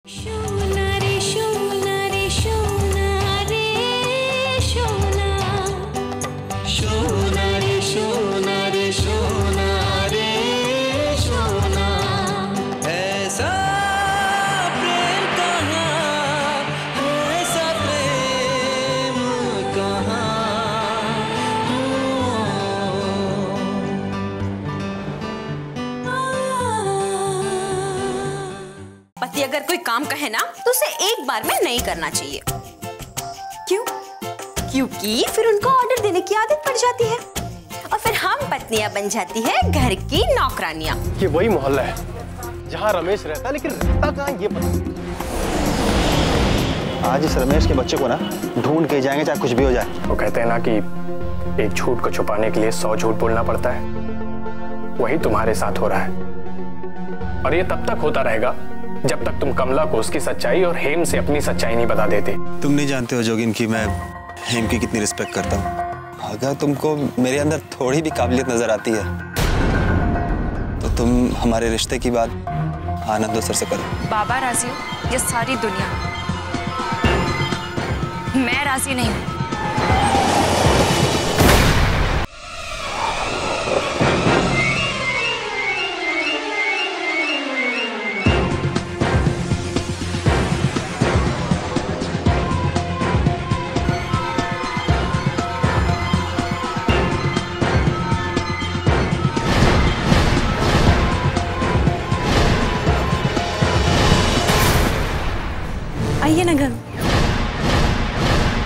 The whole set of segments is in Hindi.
शोना रे शोना रे शोना रे शोना, शोना रे शोना रे शोना रे शोना। ऐसा प्रेम कहाँ, ऐसा प्रेम कहाँ। पति अगर कोई काम कहे ना तो उसे एक बार में नहीं करना चाहिए। क्यों? क्योंकि फिर उनको ऑर्डर देने की आदत पड़ जाती है और फिर हम पत्नियां बन जाती है घर की नौकरानियां। ये वही मोहल्ला है जहाँ रमेश रहता है, लेकिन रहता कहाँ ये पता नहीं। आज इस रमेश के बच्चे को ना ढूंढ के जाएंगे, चाहे कुछ भी हो जाए। वो कहते हैं ना कि एक झूठ को छुपाने के लिए 100 झूठ बोलना पड़ता है। वही तुम्हारे साथ हो रहा है और ये तब तक होता रहेगा जब तक तुम कमला को उसकी सच्चाई और हेम से अपनी सच्चाई नहीं बता देते। तुम नहीं जानते हो जोगिन कि मैं हेम की कितनी रिस्पेक्ट करता हूँ। अगर तुमको मेरे अंदर थोड़ी भी काबिलियत नजर आती है तो तुम हमारे रिश्ते की बात आनंद सर से करो। बाबा राजी हो या सारी दुनिया, मैं राजी नहीं हूँ। आइए ना घर,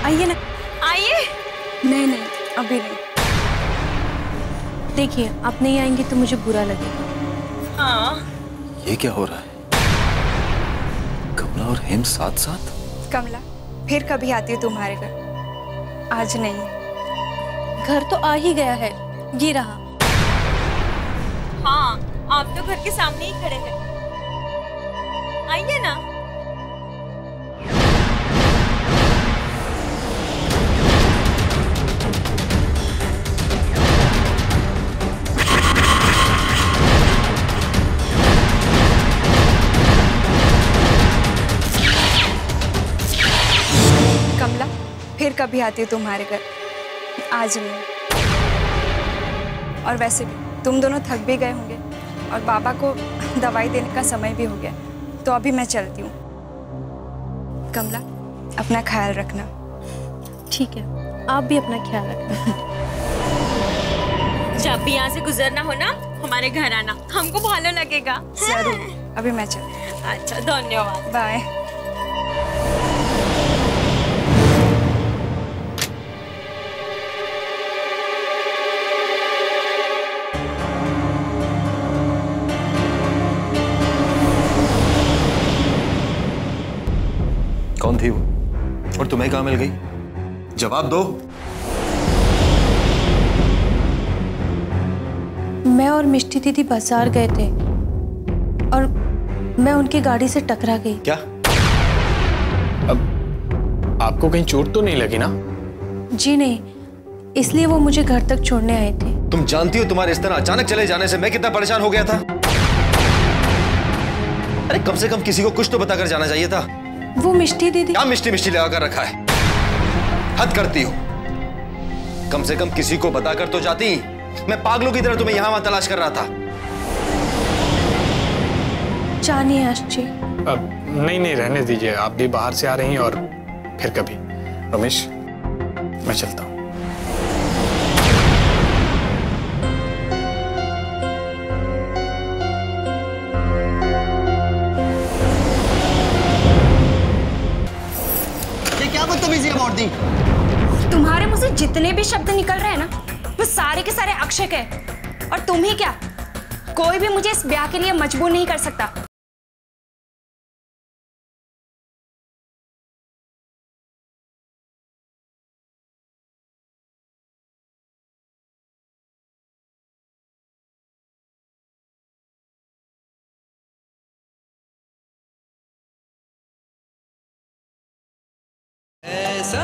आइए ना, आइए। नहीं नहीं, अभी नहीं। देखिए, आप नहीं आएंगे तो मुझे बुरा लगेगा। हाँ। ये क्या हो रहा है? कमला और हेम साथ साथ? कमला, फिर कभी आती हो तुम्हारे घर, आज नहीं। घर तो आ ही गया है, ये रहा। हाँ, आप तो घर के सामने ही खड़े हैं। आइए ना। कमला, फिर कभी आती हो तुम्हारे घर, आज नहीं। और वैसे भी तुम दोनों थक भी गए होंगे और बाबा को दवाई देने का समय भी हो गया, तो अभी मैं चलती हूँ। कमला, अपना ख्याल रखना। ठीक है, आप भी अपना ख्याल रखना। जब भी यहाँ से गुजरना हो ना, हमारे घर आना, हमको भालो लगेगा। जरूर, अभी मैं चलती हूँ। अच्छा, धन्यवाद। बाय। कौन थी वो और तुम्हें कहाँ मिल गई? जवाब दो। मैं और मिष्टी दीदी बाजार गए थे और मैं उनकी गाड़ी से टकरा गई। क्या? अब आपको कहीं चोट तो नहीं लगी ना? जी नहीं, इसलिए वो मुझे घर तक छोड़ने आए थे। तुम जानती हो तुम्हारे इस तरह अचानक चले जाने से मैं कितना परेशान हो गया था। अरे कम से कम किसी को कुछ तो बताकर जाना चाहिए था। वो मिष्टी दीदी। क्या मिष्टी मिष्टी लगाकर रखा है? हद करती हो। कम से कम किसी को बताकर तो जाती। मैं पागलों की तरह तुम्हें यहां वहां तलाश कर रहा था। जानिए आशी। अब नहीं रहने दीजिए, आप भी बाहर से आ रही हैं और फिर कभी। रमेश, मैं चलता हूँ। क्या बदतमीजी है मौर्ती? तुम्हारे मुंह से जितने भी शब्द निकल रहे हैं ना, वो सारे के सारे अक्षय के। और तुम ही क्या, कोई भी मुझे इस ब्याह के लिए मजबूर नहीं कर सकता। ऐसा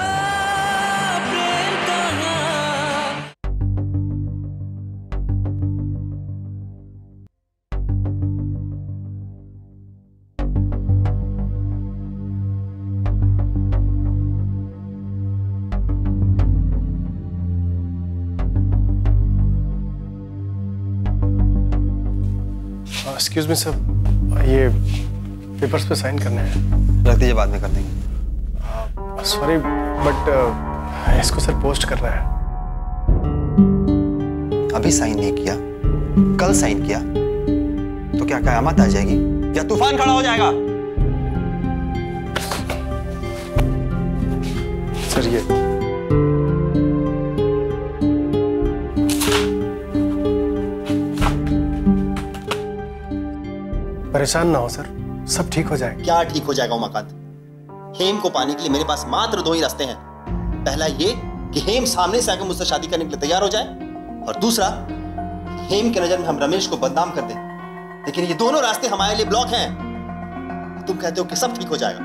प्रेम कहाँ। एक्सक्यूज मी सर, ये पेपर्स पे साइन करने हैं। रख दीजिए, बाद में कर देंगे। सॉरी बट इसको सर पोस्ट करना है। अभी साइन नहीं किया, कल साइन किया तो क्या कयामत आ जाएगी या तूफान खड़ा हो जाएगा? सर ये परेशान ना हो सर, सब ठीक हो जाएगा। क्या ठीक हो जाएगा उमाकांत? हेम को पाने के लिए मेरे पास मात्र 2 ही रास्ते हैं। पहला ये कि हेम सामने से आकर मुझसे शादी करने के लिए तैयार हो जाए, और दूसरा हेम के नजर में हम रमेश को बदनाम कर दें। लेकिन ये दोनों रास्ते हमारे लिए ब्लॉक हैं। तुम कहते हो कि सब ठीक हो जाएगा।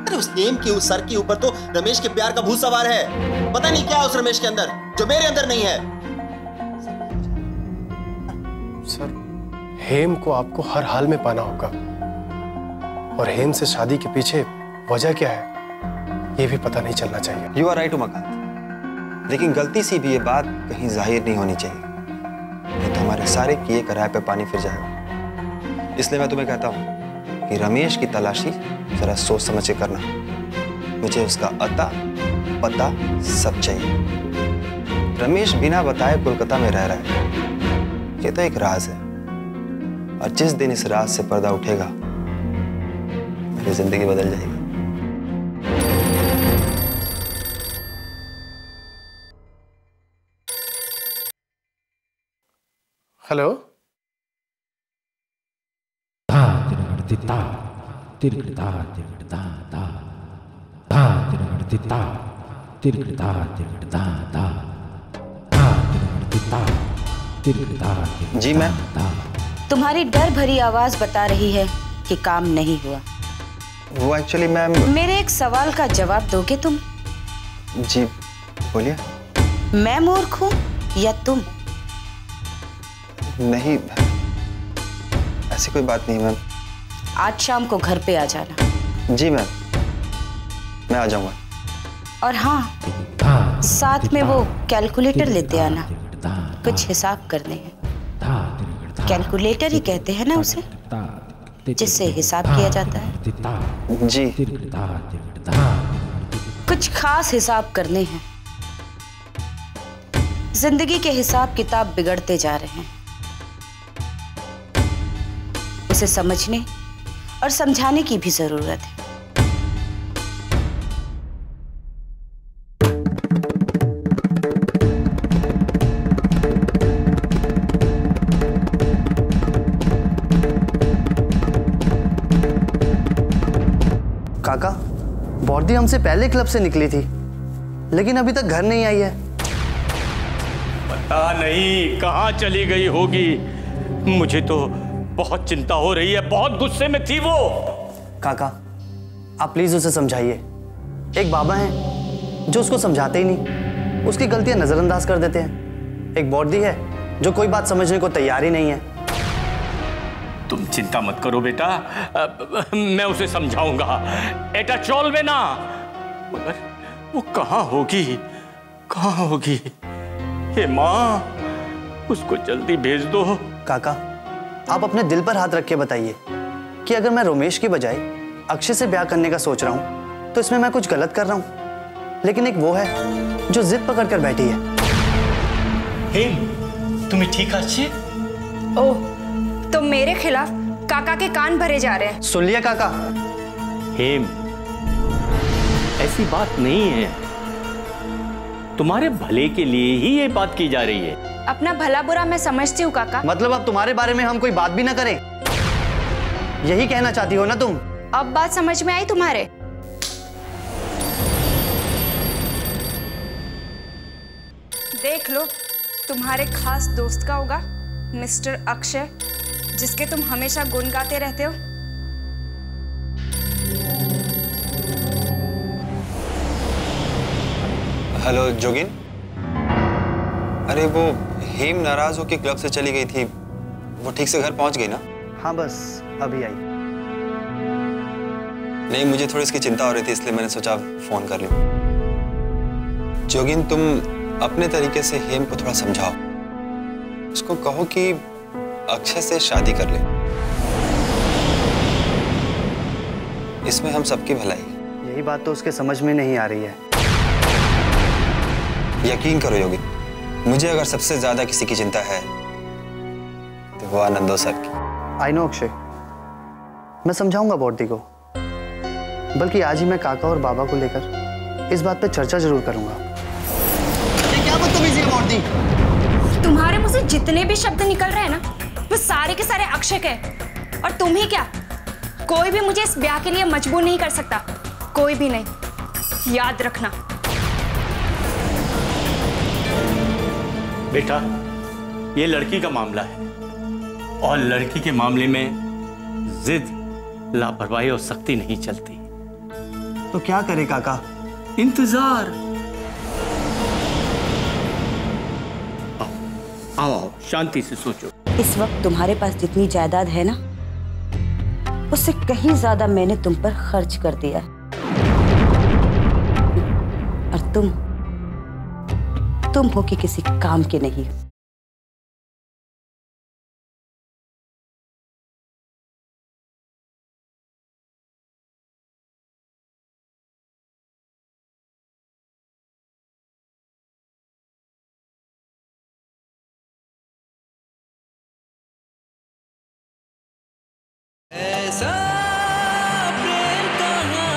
अरे उस हेम के उस सर के ऊपर तो रमेश के प्यार का भूत सवार है। पता नहीं क्या उस रमेश के अंदर जो मेरे अंदर नहीं है। सर हेम को आपको हर हाल में पाना होगा, और हेम से शादी के पीछे वजह क्या है ये भी पता नहीं चलना चाहिए। यू आर राइट उमाकांत, लेकिन गलती से भी ये बात कहीं जाहिर नहीं होनी चाहिए, नहीं तो हमारे सारे किए कराए पे पानी फिर जाएगा। इसलिए मैं तुम्हें कहता हूँ कि रमेश की तलाशी जरा सोच समझ के करना। मुझे उसका अता पता सब चाहिए। रमेश बिना बताए कोलकाता में रह रहा है, ये तो एक राज है, और जिस दिन इस राज से पर्दा उठेगा मेरी जिंदगी बदल जाएगी। हेलो, जी मैम। तुम्हारी डर भरी आवाज बता रही है कि काम नहीं हुआ। वो एक्चुअली मैम। मेरे एक सवाल का जवाब दोगे तुम? जी बोलिए। मैं मूर्ख हूँ या तुम? नहीं, ऐसी कोई बात नहीं मैम। आज शाम को घर पे आ जाना। जी मैम, मैं आ जाऊंगा। और हाँ, साथ में वो कैलकुलेटर लेते आना, कुछ हिसाब करने हैं। कैलकुलेटर ही कहते हैं ना उसे, जिससे हिसाब किया जाता है। जी। कुछ खास हिसाब करने हैं। जिंदगी के हिसाब किताब बिगड़ते जा रहे हैं। उसे समझने और समझाने की भी जरूरत है। काका, बॉर्दी हमसे पहले क्लब से निकली थी, लेकिन अभी तक घर नहीं आई है। पता नहीं कहाँ चली गई होगी। मुझे तो बहुत चिंता हो रही है, बहुत गुस्से में थी वो। काका, आप प्लीज उसे समझाइए। एक बाबा हैं जो उसको समझाते ही नहीं, उसकी गलतियां नजरअंदाज कर देते हैं। एक बॉर्दी है जो कोई बात समझने को तैयार ही नहीं है। तुम चिंता मत करो बेटा, मैं उसे समझाऊंगा। एटा चोल ना, मगर वो कहाँ होगी, कहाँ होगी? हे माँ, उसको जल्दी भेज दो। काका, आप अपने दिल पर हाथ रख के बताइए कि अगर मैं रोमेश की बजाय अक्षय से ब्याह करने का सोच रहा हूं तो इसमें मैं कुछ गलत कर रहा हूं। लेकिन एक वो है जो जिद पकड़ कर बैठी है। हेम, तुम्हें ठीक अच्छे? ओह, तो मेरे खिलाफ काका के कान भरे जा रहे हैं। सुन लिया काका? हेम, ऐसी बात नहीं है। तुम्हारे भले के लिए ही ये बात की जा रही है। अपना भला बुरा मैं समझती हूँ काका। मतलब अब तुम्हारे बारे में हम कोई बात भी ना करें, यही कहना चाहती हो ना तुम? अब बात समझ में आई तुम्हारे? देख लो, तुम्हारे खास दोस्त का होगा, मिस्टर अक्षय, जिसके तुम हमेशा गुण गाते रहते हो। हेलो जोगिन। अरे वो हेम नाराज होकर क्लब से चली गई थी, वो ठीक से घर पहुंच गई ना? हाँ, बस अभी आई। नहीं, मुझे थोड़ी इसकी चिंता हो रही थी, इसलिए मैंने सोचा फोन कर लूं। जोगिन, तुम अपने तरीके से हेम को थोड़ा समझाओ। उसको कहो कि अक्षय से शादी कर ले। इसमें हम सबकी भलाई है। यही बात तो उसके समझ में नहीं आ रही है। यकीन करो योगी, मुझे अगर सबसे ज्यादा किसी की चिंता है तो वो आनंदो सर की। आई नो अक्षय, मैं समझाऊंगा बॉडी को, बल्कि आज ही मैं काका और बाबा को लेकर इस बात पे चर्चा जरूर करूंगा। ये क्या बदतमीजी है बॉडी? तुम्हारे मुंह से जितने भी शब्द निकल रहे हैं ना, वो सारे के सारे अक्षय के। और तुम ही क्या, कोई भी मुझे इस ब्याह के लिए मजबूर नहीं कर सकता, कोई भी नहीं, याद रखना। बेटा, ये लड़की का मामला है और लड़की के मामले में जिद, लापरवाही और सख्ती नहीं चलती। तो क्या करे काका? इंतजार। आओ, शांति से सोचो। इस वक्त तुम्हारे पास जितनी जायदाद है ना, उससे कहीं ज्यादा मैंने तुम पर खर्च कर दिया। और तुम हो कि किसी काम के नहीं। ऐसा प्रेम कहाँ।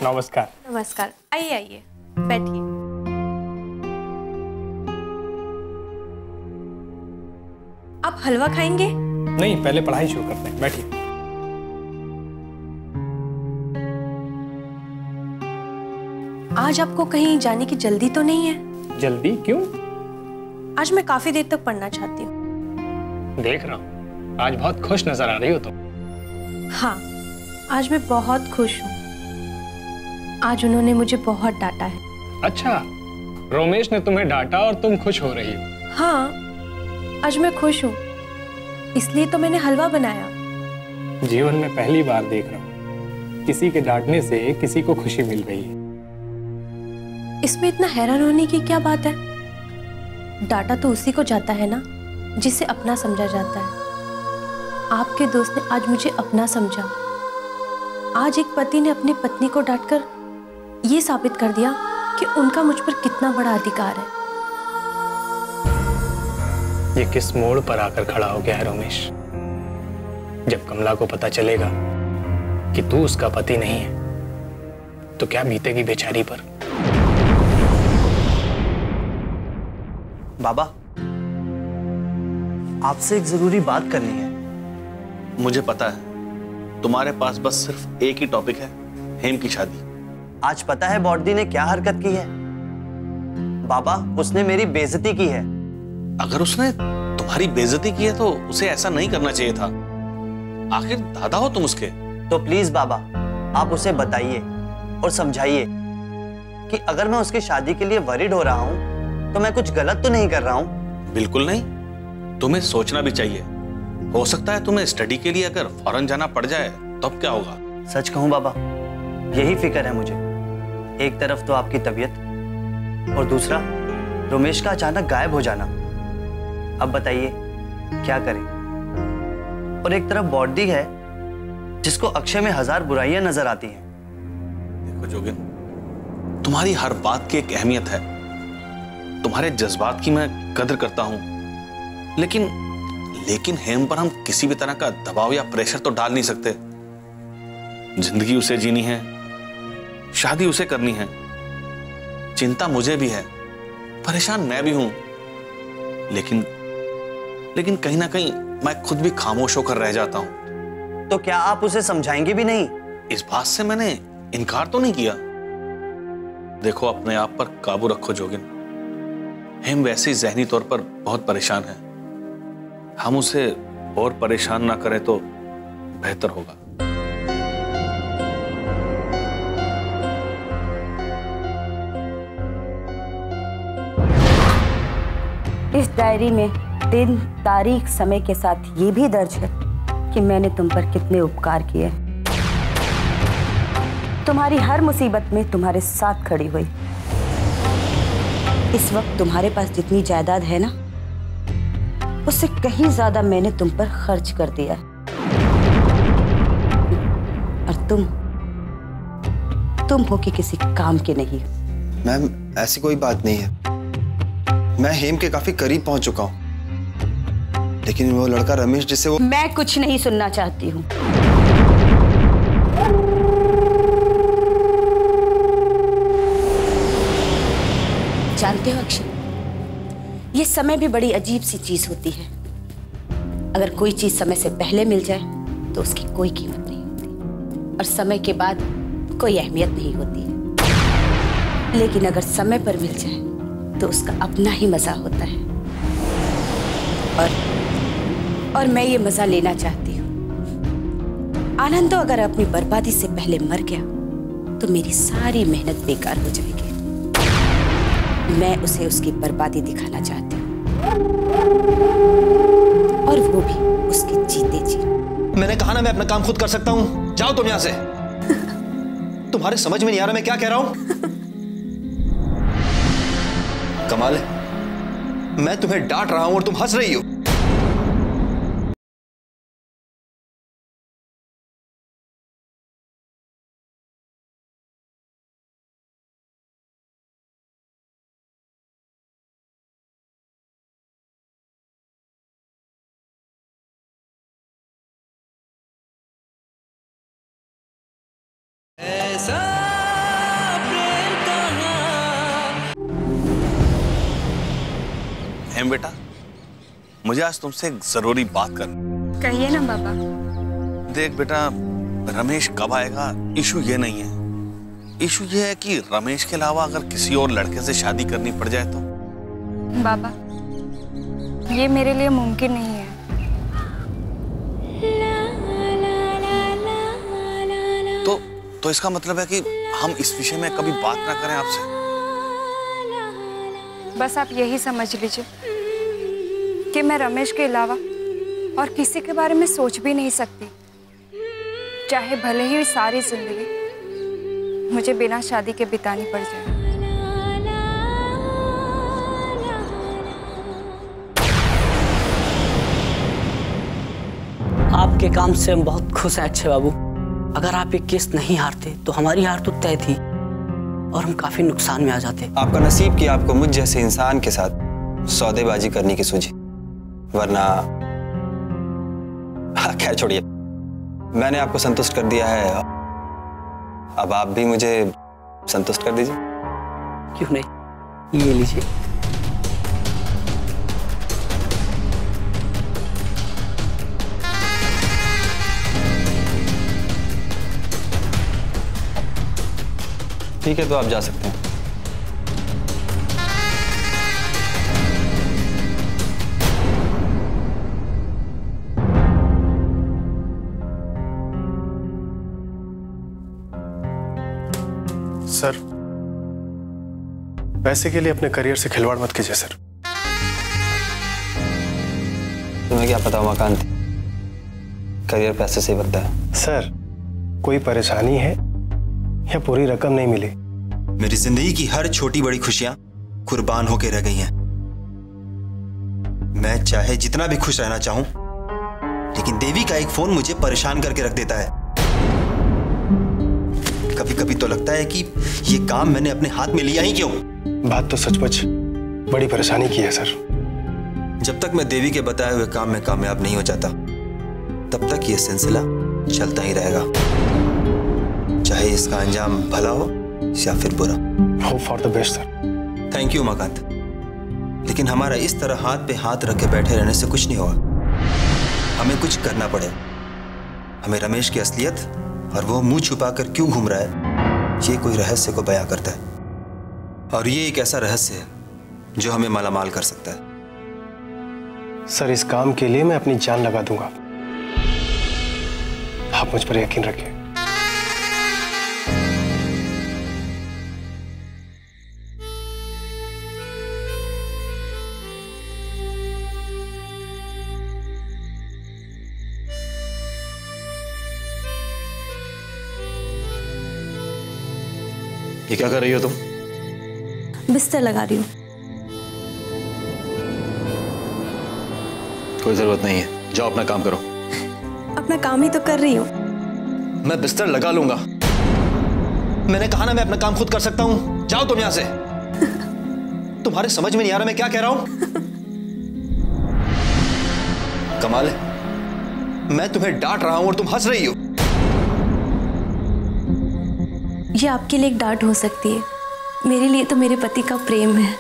नमस्कार। नमस्कार, आइए आइए, बैठिए। आप हलवा खाएंगे? नहीं, पहले पढ़ाई शुरू करते हैं, बैठिए। आज आपको कहीं जाने की जल्दी तो नहीं है? जल्दी क्यों? आज मैं काफी देर तक पढ़ना चाहती हूँ। देख रहा हूँ, आज बहुत खुश नजर आ रही हो तुम। हाँ, आज मैं बहुत खुश हूँ। आज उन्होंने मुझे बहुत डांटा है। अच्छा, रोमेश ने तुम्हें डांटा और तुम खुश हो रही हो? हाँ, आज मैं खुश हूँ, इसलिए तो मैंने हलवा बनाया। जीवन में पहली बार देख रहा हूँ किसी के डांटने से किसी को खुशी मिल रही है। इसमें इतना हैरान होने की क्या बात है? डांटा तो उसी को जाता है ना जिसे अपना समझा जाता है। आपके दोस्त ने आज मुझे अपना समझा। आज एक पति ने अपनी पत्नी को डांटकर ये साबित कर दिया कि उनका मुझ पर कितना बड़ा अधिकार है। ये किस मोड़ पर आकर खड़ा हो गया है रोमेश? जब कमला को पता चलेगा कि तू उसका पति नहीं है तो क्या बीतेगी बेचारी पर? बाबा, आपसे एक जरूरी बात करनी है। मुझे पता है तुम्हारे पास बस सिर्फ एक ही टॉपिक है, हेम की शादी। आज पता है बॉडी ने क्या हरकत की है? बाबा, उसने मेरी बेइज्जती की है। अगर उसने तुम्हारी बेइज्जती की है तो उसे ऐसा नहीं करना चाहिए था। आखिर दादा हो तुम उसके। तो प्लीज बाबा, आप उसे बताइए और समझाइए कि अगर मैं उसकी शादी के लिए वरीड हो रहा हूं तो मैं कुछ गलत तो नहीं कर रहा हूं। बिल्कुल नहीं, तुम्हें सोचना भी चाहिए। हो सकता है तुम्हें स्टडी के लिए अगर फॉरेन जाना पड़ जाए तब क्या होगा। सच कहूं बाबा, यही फिक्र है मुझे। एक तरफ तो आपकी तबीयत और दूसरा रोमेश का अचानक गायब हो जाना। अब बताइए क्या करें? और एक तरफ बॉडी है जिसको अक्षय में 1000 बुराइयां नजर आती हैं। देखो जोगिन, तुम्हारी हर बात की एक अहमियत है। तुम्हारे जज्बात की मैं कदर करता हूं, लेकिन हेम पर हम किसी भी तरह का दबाव या प्रेशर तो डाल नहीं सकते। जिंदगी उसे जीनी है, शादी उसे करनी है। चिंता मुझे भी है, परेशान मैं भी हूं, लेकिन कहीं ना कहीं मैं खुद भी खामोश होकर रह जाता हूं। तो क्या आप उसे समझाएंगे भी नहीं? इस बात से मैंने इनकार तो नहीं किया। देखो, अपने आप पर काबू रखो जोगिन। हेम वैसे ही जहनी तौर पर बहुत परेशान है। हम उसे और परेशान ना करें तो बेहतर होगा। इस डायरी में दिन, तारीख, समय के साथ ये भी दर्ज है कि मैंने तुम पर कितने उपकार किए। तुम्हारी हर मुसीबत में तुम्हारे साथ खड़ी हुई। इस वक्त तुम्हारे पास जितनी जायदाद है ना, उससे कहीं ज्यादा मैंने तुम पर खर्च कर दिया। और तुम हो कि किसी काम के नहीं। मैम, ऐसी कोई बात नहीं है। मैं हेम के काफी करीब पहुंच चुका हूं, लेकिन वो लड़का रमेश जिसे वो... मैं कुछ नहीं सुनना चाहती हूँ। जानते हो अक्षय, ये समय भी बड़ी अजीब सी चीज होती है। अगर कोई चीज समय से पहले मिल जाए तो उसकी कोई कीमत नहीं होती, और समय के बाद कोई अहमियत नहीं होती है। लेकिन अगर समय पर मिल जाए तो उसका अपना ही मजा होता है। और मैं ये मजा लेना चाहती हूँ। आनंद तो अगर अपनी बर्बादी से पहले मर गया तो मेरी सारी मेहनत बेकार हो जाएगी। मैं उसे उसकी बर्बादी दिखाना चाहती हूँ, और वो भी उसके जीते जी। मैंने कहा ना मैं अपना काम खुद कर सकता हूँ। जाओ तुम यहाँ से। तुम्हारे समझ में नहीं आ रहा मैं क्या कह रहा हूँ। कमाल है, मैं तुम्हें डांट रहा हूं और तुम हंस रही हो। ऐसा प्रेम कहाँ। हेम बेटा, मुझे आज तुमसे एक जरूरी बात करनी। कहिए ना बाबा। देख बेटा, रमेश कब आएगा इशू ये नहीं है। इशू ये है कि रमेश के अलावा अगर किसी और लड़के से शादी करनी पड़ जाए तो। बाबा, ये मेरे लिए मुमकिन नहीं है। तो इसका मतलब है कि हम इस विषय में कभी बात ना करें आपसे। बस आप यही समझ लीजिए कि मैं रमेश के अलावा और किसी के बारे में सोच भी नहीं सकती, चाहे भले ही सारी जिंदगी मुझे बिना शादी के बितानी पड़ जाए। आपके काम से हम बहुत खुश हैं अक्षय बाबू। अगर आप ये केस नहीं हारते तो हमारी हार तो तय थी और हम काफी नुकसान में आ जाते। आपका नसीब कि आपको मुझ जैसे इंसान के साथ सौदेबाजी करने की सूझी, वरना खैर छोड़िए, मैंने आपको संतुष्ट कर दिया है। अब आप भी मुझे संतुष्ट कर दीजिए। क्यों नहीं, ये लीजिए। ठीक है, तो आप जा सकते हैं। सर, पैसे के लिए अपने करियर से खिलवाड़ मत कीजिए सर। तुम्हें क्या पता उमाकांत, करियर पैसे से बनता है। सर, कोई परेशानी है या पूरी रकम नहीं मिली? मेरी जिंदगी की हर छोटी बड़ी खुशियां कुर्बान होके रह गई हैं। मैं चाहे जितना भी खुश रहना चाहूं, लेकिन देवी का एक फोन मुझे परेशान करके रख देता है। कभी कभी तो लगता है कि ये काम मैंने अपने हाथ में लिया ही क्यों। बात तो सचमुच बड़ी परेशानी की है सर। जब तक मैं देवी के बताए हुए काम में कामयाब नहीं हो जाता, तब तक ये सिलसिला चलता ही रहेगा, चाहे इसका अंजाम भला हो या फिर बुरा। Hope for the best sir. Thank you Umakant, लेकिन हमारा इस तरह हाथ पे हाथ रख के बैठे रहने से कुछ नहीं होगा। हमें कुछ करना पड़े। हमें रमेश की असलियत और वो मुंह छुपाकर क्यों घूम रहा है, ये कोई रहस्य को बयां करता है, और ये एक ऐसा रहस्य है जो हमें मालामाल कर सकता है। सर, इस काम के लिए मैं अपनी जान लगा दूंगा, आप मुझ पर यकीन रखिए। ये क्या कर रही हो तुम? बिस्तर लगा रही हूँ। कोई जरूरत नहीं है, जाओ अपना काम करो। अपना काम ही तो कर रही हूँ। मैं बिस्तर लगा लूंगा। मैंने कहा ना मैं अपना काम खुद कर सकता हूँ। जाओ तुम यहां से। तुम्हारे समझ में नहीं आ रहा मैं क्या कह रहा हूं? कमाल है, मैं तुम्हें डांट रहा हूं और तुम हंस रही हो। ये आपके लिए एक डांट हो सकती है, मेरे लिए तो मेरे पति का प्रेम है।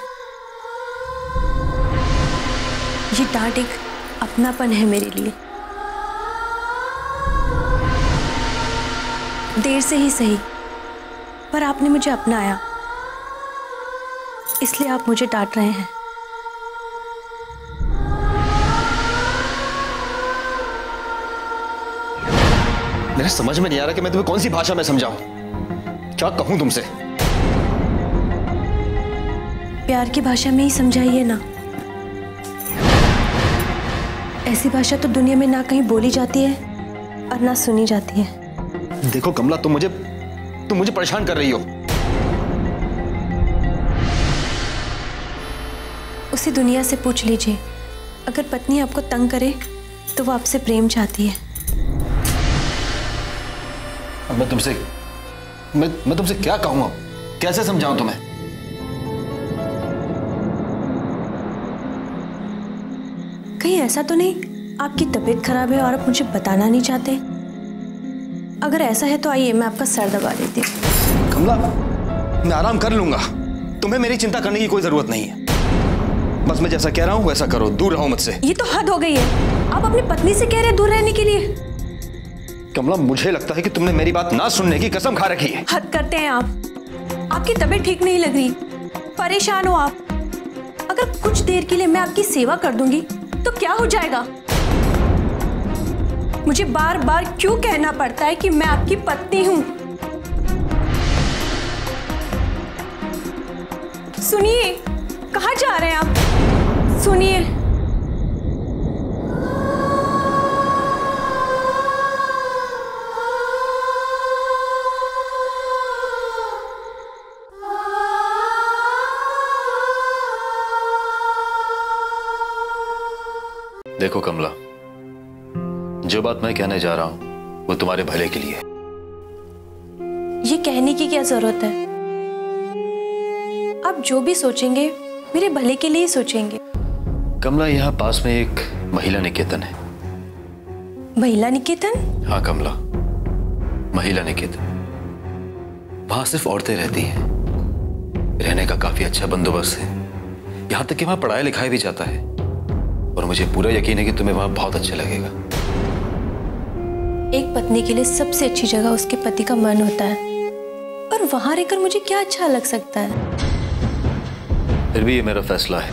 ये डांट एक अपनापन है मेरे लिए। देर से ही सही, पर आपने मुझे अपनाया, इसलिए आप मुझे डांट रहे हैं। मेरे समझ में नहीं आ रहा कि मैं तुम्हें कौन सी भाषा में समझाऊं, क्या कहूं तुमसे। प्यार की भाषा में ही समझाइए ना। ऐसी भाषा तो दुनिया में ना कहीं बोली जाती है और ना सुनी जाती है। देखो कमला, तुम मुझे परेशान कर रही हो। उसी दुनिया से पूछ लीजिए, अगर पत्नी आपको तंग करे तो वो आपसे प्रेम चाहती है। अब मैं तुमसे क्या कहूं, अब कैसे समझाऊं तुम्हें? कहीं ऐसा तो नहीं आपकी तबीयत खराब है और आप मुझे बताना नहीं चाहते? अगर ऐसा है तो आइए, मैं आपका सर दबा देती हूँ। कमला, मैं आराम कर लूंगा, तुम्हें मेरी चिंता करने की कोई जरूरत नहीं है। बस मैं जैसा कह रहा हूं वैसा करो, दूर रहो मुझसे। ये तो हद हो गई है, आप अपनी पत्नी से कह रहे हैं दूर रहने के लिए। कमला, मुझे लगता है कि तुमने मेरी बात ना सुनने की कसम खा रखी है। हद करते हैं आप। आपकी तबीयत ठीक नहीं लग रही, परेशान हो आप। अगर कुछ देर के लिए मैं आपकी सेवा कर दूंगी तो क्या हो जाएगा? मुझे बार बार क्यों कहना पड़ता है कि मैं आपकी पत्नी हूं? सुनिए, कहां जा रहे हैं आप? सुनिए। देखो कमला, जो बात मैं कहने जा रहा हूं वो तुम्हारे भले के लिए है। ये कहने की क्या जरूरत है? आप जो भी सोचेंगे मेरे भले के लिए ही सोचेंगे। कमला, यहाँ पास में एक महिला निकेतन है। महिला निकेतन? हाँ कमला, महिला निकेतन। वहां सिर्फ औरतें रहती हैं। रहने का काफी अच्छा बंदोबस्त है, यहाँ तक कि वहां पढ़ाया लिखाया भी जाता है। और मुझे पूरा यकीन है कि तुम्हें वहां बहुत अच्छा लगेगा। एक पत्नी के लिए सबसे अच्छी जगह उसके पति का मन होता है, और वहां रहकर मुझे क्या अच्छा लग सकता है? फिर भी ये मेरा फैसला है।